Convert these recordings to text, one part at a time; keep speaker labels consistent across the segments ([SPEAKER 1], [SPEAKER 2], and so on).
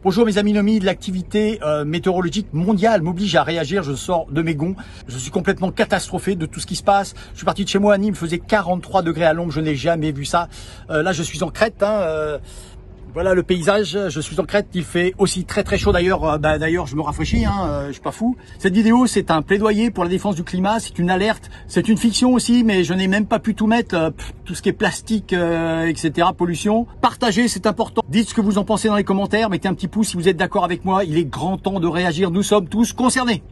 [SPEAKER 1] Bonjour mes amis nomis, l'activité météorologique mondiale m'oblige à réagir, je sors de mes gonds, je suis complètement catastrophé de tout ce qui se passe. Je suis parti de chez moi à Nîmes, il faisait 43 degrés à l'ombre, je n'ai jamais vu ça. Là je suis en Crète, voilà le paysage, je suis en Crète, il fait aussi très chaud d'ailleurs, d'ailleurs je me rafraîchis, je suis pas fou. Cette vidéo c'est un plaidoyer pour la défense du climat, c'est une alerte, c'est une fiction aussi, mais je n'ai même pas pu tout mettre, tout ce qui est plastique, etc., pollution. Partagez, c'est important. Dites ce que vous en pensez dans les commentaires, mettez un petit pouce si vous êtes d'accord avec moi, il est grand temps de réagir, nous sommes tous concernés.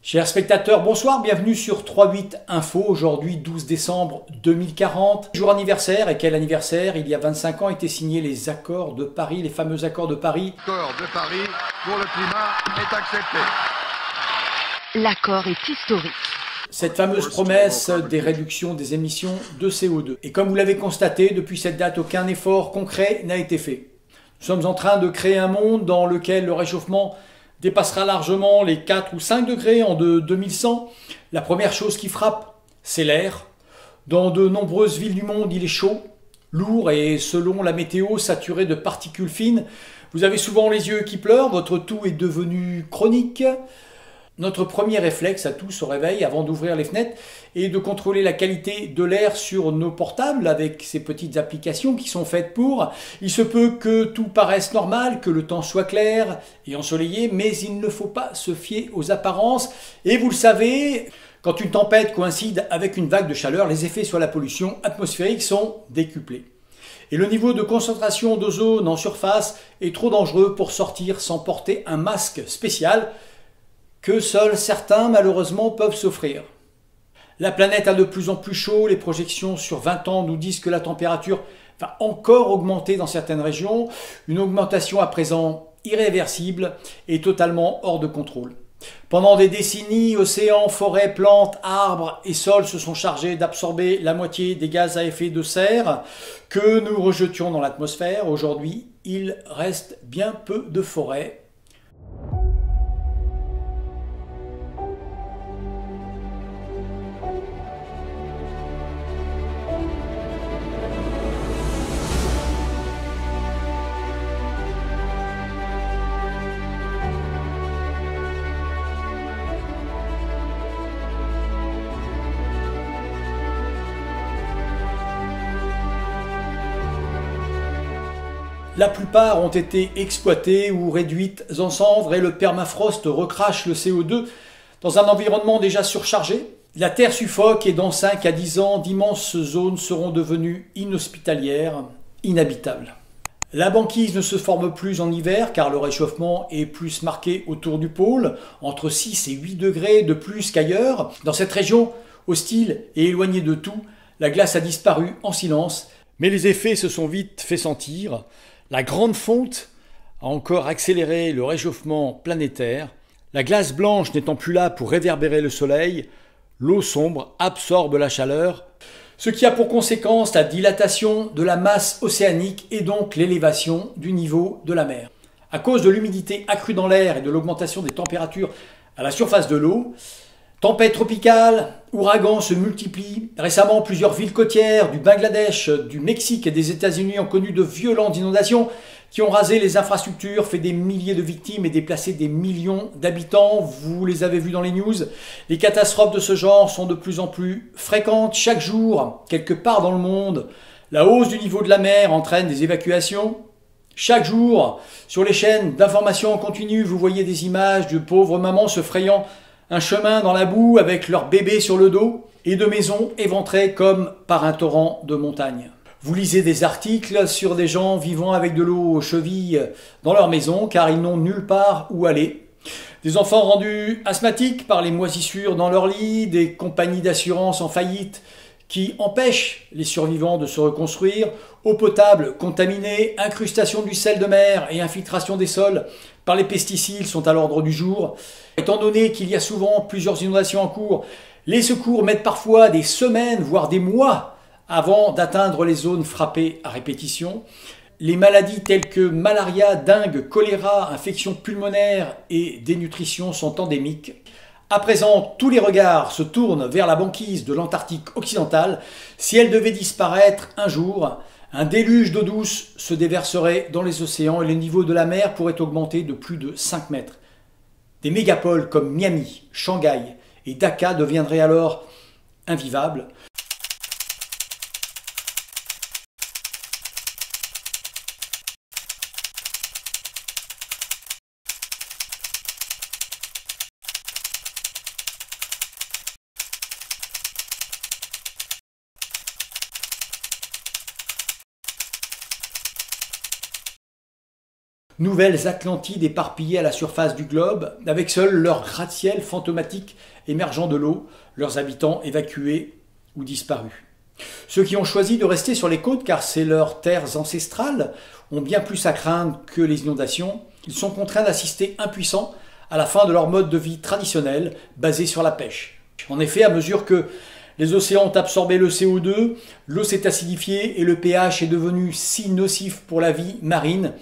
[SPEAKER 1] Chers spectateurs, bonsoir, bienvenue sur 38 Info, aujourd'hui 12 décembre 2040. Jour anniversaire, et quel anniversaire? Il y a 25 ans étaient signés les accords de Paris, les fameux accords de Paris.
[SPEAKER 2] L'accord de Paris pour le climat est accepté.
[SPEAKER 3] L'accord est historique.
[SPEAKER 1] Cette fameuse promesse des réductions des émissions de CO2. Et comme vous l'avez constaté, depuis cette date, aucun effort concret n'a été fait. Nous sommes en train de créer un monde dans lequel le réchauffement dépassera largement les 4 ou 5 degrés en 2100. La première chose qui frappe, c'est l'air. Dans de nombreuses villes du monde, il est chaud, lourd et selon la météo, saturé de particules fines. Vous avez souvent les yeux qui pleurent, votre toux est devenu chronique. Notre premier réflexe à tous au réveil, avant d'ouvrir les fenêtres, est de contrôler la qualité de l'air sur nos portables avec ces petites applications qui sont faites pour. Il se peut que tout paraisse normal, que le temps soit clair et ensoleillé, mais il ne faut pas se fier aux apparences. Et vous le savez, quand une tempête coïncide avec une vague de chaleur, les effets sur la pollution atmosphérique sont décuplés. Et le niveau de concentration d'ozone en surface est trop dangereux pour sortir sans porter un masque spécial que seuls certains, malheureusement, peuvent s'offrir. La planète a de plus en plus chaud, les projections sur 20 ans nous disent que la température va encore augmenter dans certaines régions, une augmentation à présent irréversible et totalement hors de contrôle. Pendant des décennies, océans, forêts, plantes, arbres et sols se sont chargés d'absorber la moitié des gaz à effet de serre que nous rejetions dans l'atmosphère. Aujourd'hui, il reste bien peu de forêts. La plupart ont été exploitées ou réduites en cendres et le permafrost recrache le CO2 dans un environnement déjà surchargé. La Terre suffoque et dans 5 à 10 ans, d'immenses zones seront devenues inhospitalières, inhabitables. La banquise ne se forme plus en hiver car le réchauffement est plus marqué autour du pôle, entre 6 et 8 degrés de plus qu'ailleurs. Dans cette région hostile et éloignée de tout, la glace a disparu en silence, mais les effets se sont vite fait sentir. La grande fonte a encore accéléré le réchauffement planétaire. La glace blanche n'étant plus là pour réverbérer le soleil, l'eau sombre absorbe la chaleur, ce qui a pour conséquence la dilatation de la masse océanique et donc l'élévation du niveau de la mer. À cause de l'humidité accrue dans l'air et de l'augmentation des températures à la surface de l'eau, tempêtes tropicales, ouragans se multiplient. Récemment, plusieurs villes côtières du Bangladesh, du Mexique et des États-Unis ont connu de violentes inondations qui ont rasé les infrastructures, fait des milliers de victimes et déplacé des millions d'habitants. Vous les avez vus dans les news. Les catastrophes de ce genre sont de plus en plus fréquentes. Chaque jour, quelque part dans le monde, la hausse du niveau de la mer entraîne des évacuations. Chaque jour, sur les chaînes d'information en continu, vous voyez des images de pauvres mamans se frayant un chemin dans la boue avec leur bébé sur le dos et de maisons éventrées comme par un torrent de montagne. Vous lisez des articles sur des gens vivant avec de l'eau aux chevilles dans leur maison car ils n'ont nulle part où aller. Des enfants rendus asthmatiques par les moisissures dans leur lit, des compagnies d'assurance en faillite qui empêchent les survivants de se reconstruire, eau potable contaminée, incrustation du sel de mer et infiltration des sols par les pesticides sont à l'ordre du jour. Étant donné qu'il y a souvent plusieurs inondations en cours, les secours mettent parfois des semaines, voire des mois avant d'atteindre les zones frappées à répétition. Les maladies telles que malaria, dengue, choléra, infections pulmonaires et dénutrition sont endémiques. À présent, tous les regards se tournent vers la banquise de l'Antarctique occidentale. Si elle devait disparaître un jour, un déluge d'eau douce se déverserait dans les océans et le niveau de la mer pourrait augmenter de plus de 5 mètres. Des mégapoles comme Miami, Shanghai et Dhaka deviendraient alors invivables. Nouvelles Atlantides éparpillées à la surface du globe, avec seuls leurs gratte-ciel fantomatiques émergeant de l'eau, leurs habitants évacués ou disparus. Ceux qui ont choisi de rester sur les côtes, car c'est leurs terres ancestrales, ont bien plus à craindre que les inondations. Ils sont contraints d'assister impuissants à la fin de leur mode de vie traditionnel, basé sur la pêche. En effet, à mesure que les océans ont absorbé le CO2, l'eau s'est acidifiée et le pH est devenu si nocif pour la vie marine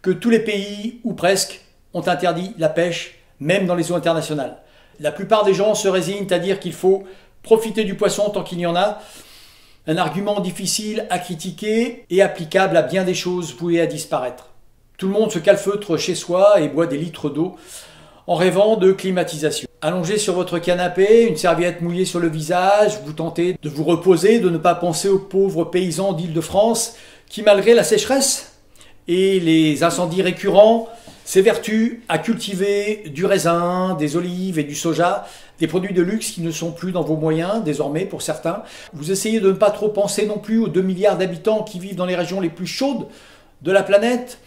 [SPEAKER 1] que tous les pays, ou presque, ont interdit la pêche, même dans les eaux internationales. La plupart des gens se résignent à dire qu'il faut profiter du poisson tant qu'il y en a. Un argument difficile à critiquer et applicable à bien des choses vouées à disparaître. Tout le monde se calfeutre chez soi et boit des litres d'eau en rêvant de climatisation. Allongé sur votre canapé, une serviette mouillée sur le visage, vous tentez de vous reposer, de ne pas penser aux pauvres paysans d'Île-de-France qui, malgré la sécheresse et les incendies récurrents, s'évertuent à cultiver du raisin, des olives et du soja, des produits de luxe qui ne sont plus dans vos moyens désormais pour certains. Vous essayez de ne pas trop penser non plus aux 2 milliards d'habitants qui vivent dans les régions les plus chaudes de la planète,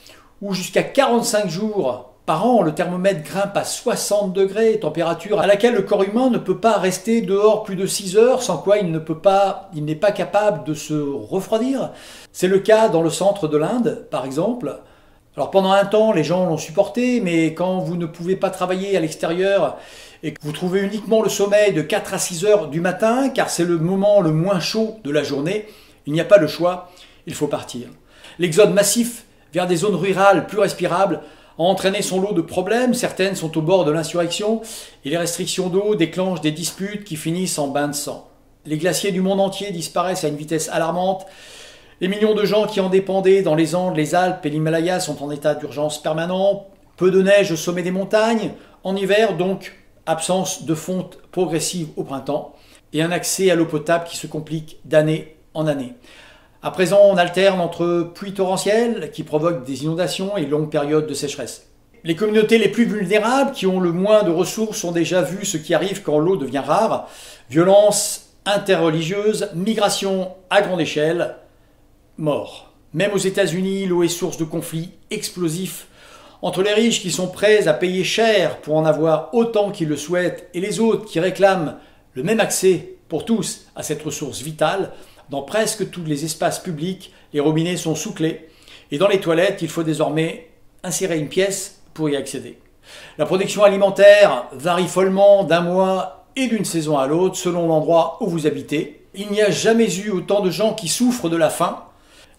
[SPEAKER 1] où jusqu'à 45 jours par an, le thermomètre grimpe à 60 degrés, température à laquelle le corps humain ne peut pas rester dehors plus de 6 heures, sans quoi il n'est pas capable de se refroidir. C'est le cas dans le centre de l'Inde, par exemple. Alors pendant un temps, les gens l'ont supporté, mais quand vous ne pouvez pas travailler à l'extérieur et que vous trouvez uniquement le sommeil de 4 à 6 heures du matin, car c'est le moment le moins chaud de la journée, il n'y a pas le choix, il faut partir. L'exode massif vers des zones rurales plus respirables a entraîné son lot de problèmes, certaines sont au bord de l'insurrection, et les restrictions d'eau déclenchent des disputes qui finissent en bains de sang. Les glaciers du monde entier disparaissent à une vitesse alarmante, les millions de gens qui en dépendaient dans les Andes, les Alpes et l'Himalaya sont en état d'urgence permanent, peu de neige au sommet des montagnes, en hiver donc absence de fonte progressive au printemps, et un accès à l'eau potable qui se complique d'année en année. À présent, on alterne entre pluies torrentielles qui provoquent des inondations et longues périodes de sécheresse. Les communautés les plus vulnérables, qui ont le moins de ressources, ont déjà vu ce qui arrive quand l'eau devient rare. Violence interreligieuse, migration à grande échelle, mort. Même aux États-Unis, l'eau est source de conflits explosifs entre les riches qui sont prêts à payer cher pour en avoir autant qu'ils le souhaitent et les autres qui réclament le même accès pour tous à cette ressource vitale. Dans presque tous les espaces publics, les robinets sont sous clé et dans les toilettes, il faut désormais insérer une pièce pour y accéder. La production alimentaire varie follement d'un mois et d'une saison à l'autre selon l'endroit où vous habitez. Il n'y a jamais eu autant de gens qui souffrent de la faim.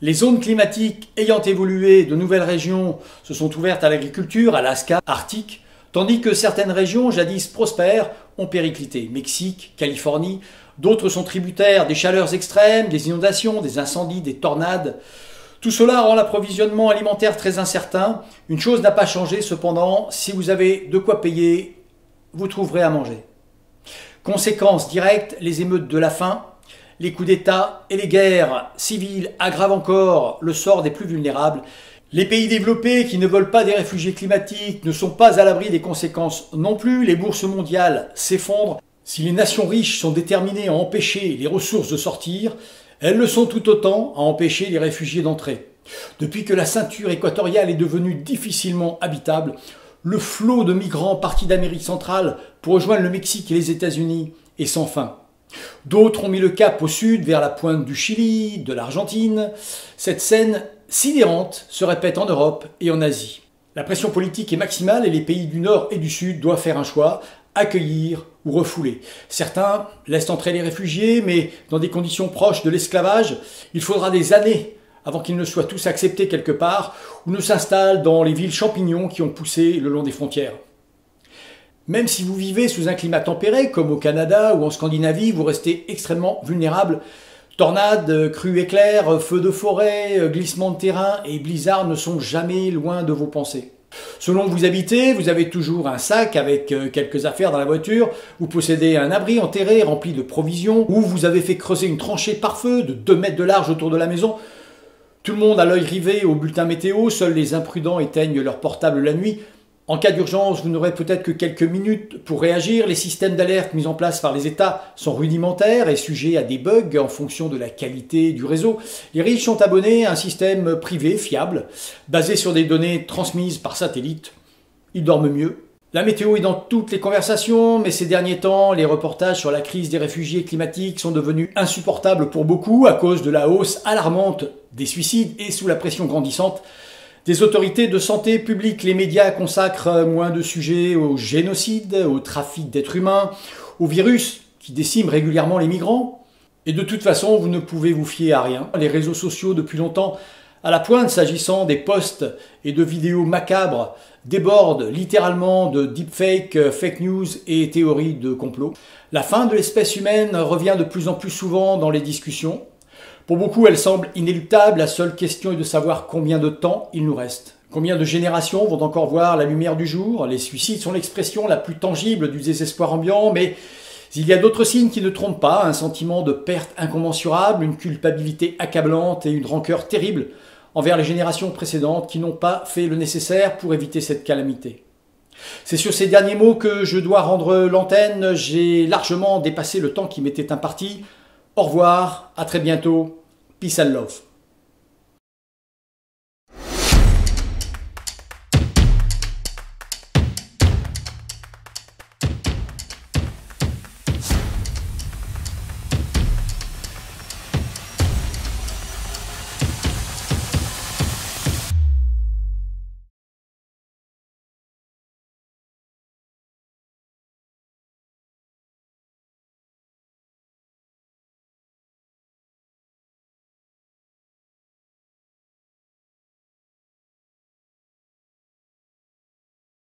[SPEAKER 1] Les zones climatiques ayant évolué, de nouvelles régions se sont ouvertes à l'agriculture, Alaska, Arctique, tandis que certaines régions jadis prospères ont périclité. Mexique, Californie, d'autres sont tributaires des chaleurs extrêmes, des inondations, des incendies, des tornades. Tout cela rend l'approvisionnement alimentaire très incertain. Une chose n'a pas changé cependant, si vous avez de quoi payer, vous trouverez à manger. Conséquences directes, les émeutes de la faim, les coups d'État et les guerres civiles aggravent encore le sort des plus vulnérables. Les pays développés qui ne veulent pas des réfugiés climatiques ne sont pas à l'abri des conséquences non plus. Les bourses mondiales s'effondrent. Si les nations riches sont déterminées à empêcher les ressources de sortir, elles le sont tout autant à empêcher les réfugiés d'entrer. Depuis que la ceinture équatoriale est devenue difficilement habitable, le flot de migrants partis d'Amérique centrale pour rejoindre le Mexique et les États-Unis est sans fin. D'autres ont mis le cap au sud, vers la pointe du Chili, de l'Argentine. Cette scène sidérante se répète en Europe et en Asie. La pression politique est maximale et les pays du Nord et du Sud doivent faire un choix, accueillir ou refoulés. Certains laissent entrer les réfugiés, mais dans des conditions proches de l'esclavage. Il faudra des années avant qu'ils ne soient tous acceptés quelque part ou ne s'installent dans les villes champignons qui ont poussé le long des frontières. Même si vous vivez sous un climat tempéré, comme au Canada ou en Scandinavie, vous restez extrêmement vulnérable. Tornades, crues éclairs, feux de forêt, glissements de terrain et blizzards ne sont jamais loin de vos pensées. Selon où vous habitez, vous avez toujours un sac avec quelques affaires dans la voiture, vous possédez un abri enterré rempli de provisions, ou vous avez fait creuser une tranchée par feu de 2 mètres de large autour de la maison. Tout le monde a l'œil rivé au bulletin météo, seuls les imprudents éteignent leur portable la nuit. En cas d'urgence, vous n'aurez peut-être que quelques minutes pour réagir. Les systèmes d'alerte mis en place par les États sont rudimentaires et sujets à des bugs en fonction de la qualité du réseau. Les riches sont abonnés à un système privé fiable, basé sur des données transmises par satellite. Ils dorment mieux. La météo est dans toutes les conversations, mais ces derniers temps, les reportages sur la crise des réfugiés climatiques sont devenus insupportables pour beaucoup à cause de la hausse alarmante des suicides et sous la pression grandissante des autorités de santé publique. Les médias consacrent moins de sujets au génocide, au trafic d'êtres humains, au virus qui décime régulièrement les migrants. Et de toute façon, vous ne pouvez vous fier à rien. Les réseaux sociaux, depuis longtemps, à la pointe s'agissant des posts et de vidéos macabres, débordent littéralement de deepfakes, fake news et théories de complot. La fin de l'espèce humaine revient de plus en plus souvent dans les discussions. Pour beaucoup, elle semble inéluctable. La seule question est de savoir combien de temps il nous reste. Combien de générations vont encore voir la lumière du jour? Les suicides sont l'expression la plus tangible du désespoir ambiant, mais il y a d'autres signes qui ne trompent pas. Un sentiment de perte incommensurable, une culpabilité accablante et une rancœur terrible envers les générations précédentes qui n'ont pas fait le nécessaire pour éviter cette calamité. C'est sur ces derniers mots que je dois rendre l'antenne. J'ai largement dépassé le temps qui m'était imparti. Au revoir, à très bientôt. Peace and love.